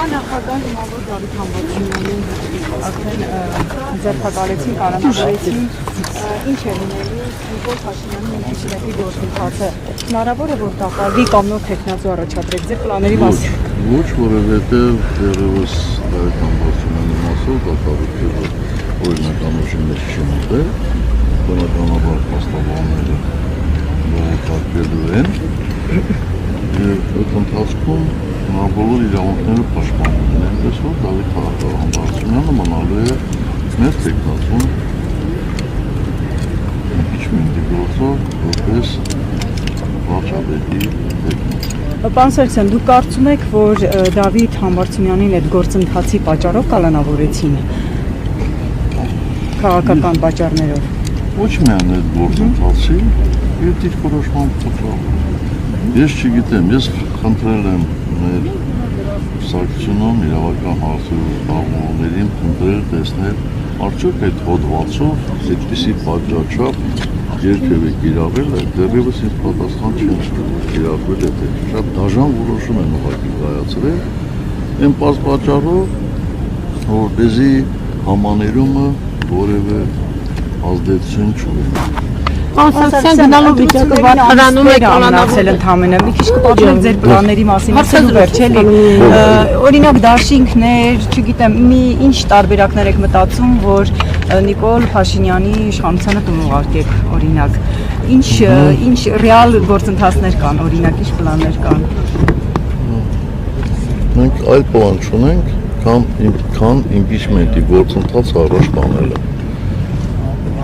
Անախագահ հիմնավոր Դավիթ Համբարձումյանին արդեն ձերբակալեցին, կալանավորեցին, ինչ է լինելու Նիկոլ Փաշինյանի ինքնիշխանների գործընթացը, հնարավոր է որ դատավի կամ նոր թեկնածու առաջադրեք ձեր պլանների մասին։ Ոչ, որովհետև դեռևս Դավիթ Համբարձումյանի մասով դատավիթը օրինականություն մեջ չի մտել, բնականաբար փաստաբանները բողոքարկելու են եւ այդ ընթացքում նա բոլոր իրավունքները պաշտպանում են, այնպես որ Դավիթ Համբարձումյանը մնալու է մեր թեկնածուն իմպիչմենտի գործով որպես վարչապետի թեկնածու։ Պարոն Սարգսյան, դուք կարծում եք, որ Դավիթ Համբարձումյանին այդ գործընթացի պատճառով կալանավորեցին քաղաքական պատճառներով։ Ոչ միայն այդ գործընթացի, եւ դիրքորոշման պատճառով։ Ես չգիտեմ, ես խնդրել եմ մեր Սարգսյանում իրավական հարցերով զբաղվողներին խնդրել տեսնել արդյոք այդ հոդվածով այդպիսի պատճառով երբևէ կիրառել է, դեռևս ինձ պատասխան չեն կիրառվել է, շատ դաժան որոշում են ուղղակի կայացրել, այն պատճառով, որպեսզի համաներումը որևէ ազդեցություն չունենա։ Սարգսյան գնալու վիճակը վարանում է կանանացել ընդհանրապես։ Մի քիչ կպատմեք ձեր պլանների մասին, ասել վերջ էլի։ Օրինակ դաշինքներ, չգիտեմ, մի ինչ տարբերակներ եք մտածում, որ Նիկոլ Փաշինյանի իշխանությանը կուղարկեք, օրինակ։ Ինչ ռեալ գործընթացներ կան, օրինակ, ինչ պլաններ կան։ Մենք այլ պլան չունենք, քան իմպիչմենտի գործընթացը առաջ տանելը։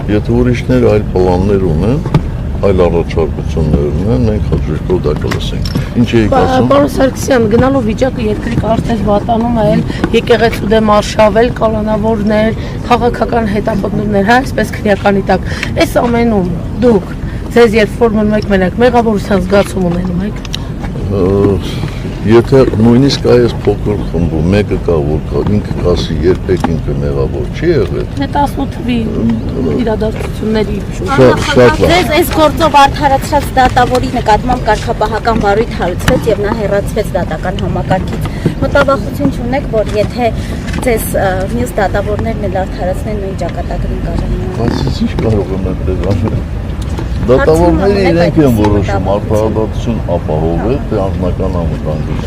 Եթե ուրիշներ այլ պլաններ ունեն, այլ առաջարկություններ ունեն, մենք հաջորդով դա կլսենք։ Ինչ եք ասում։ Պարոն Սարգսյան, գնալու վիճակը երկրի կարծես վատանում է, եկեղեցու դեմ արշավել, կալանավորներ, քաղաքական հետապնդումներ, հա, այսպես քրեականի տակ։ Այս ամենում դուք ձեզ երբ որ մենակ մեղավորության զգացում ունենում եք։ Եթե նույնիսկ այս փոքր խմբում մեկը կա, որ ինքը կասի երբեք ինքը մեղավոր չի եղել։ Դե 18 թվի իրադարձությունների շատ Ձեզ այս գործով արդարացրած դատավորի նկատմամբ կարգապահական վարույթ հարուցվեց եւ նա հեռացվեց դատական համակարգից։ Մտավախություն չունեք, որ եթե ձեզ մյուս դատավորներն էլ արդարացնեն նույն ճակատագրին կարողանան։ Բայց ինչ կարող եմ այդպես անել։ Դատավորները իրենք են որոշում արդարադատություն ապահովել, թե անձնական անվտանգություն։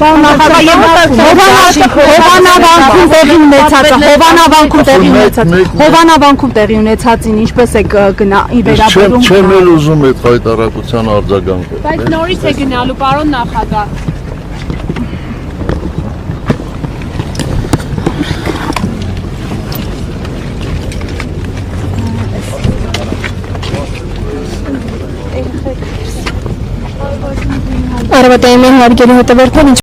Հովանավանքում տեղի ունեցածին ինչպես է վերաբերում։ Չեմ էլ ուզում այդ հայտարարության արձագանքել։ Բայց նորից է գնալու, պարոն նախագահ։ Արվատային հարգելի հետևորդներ,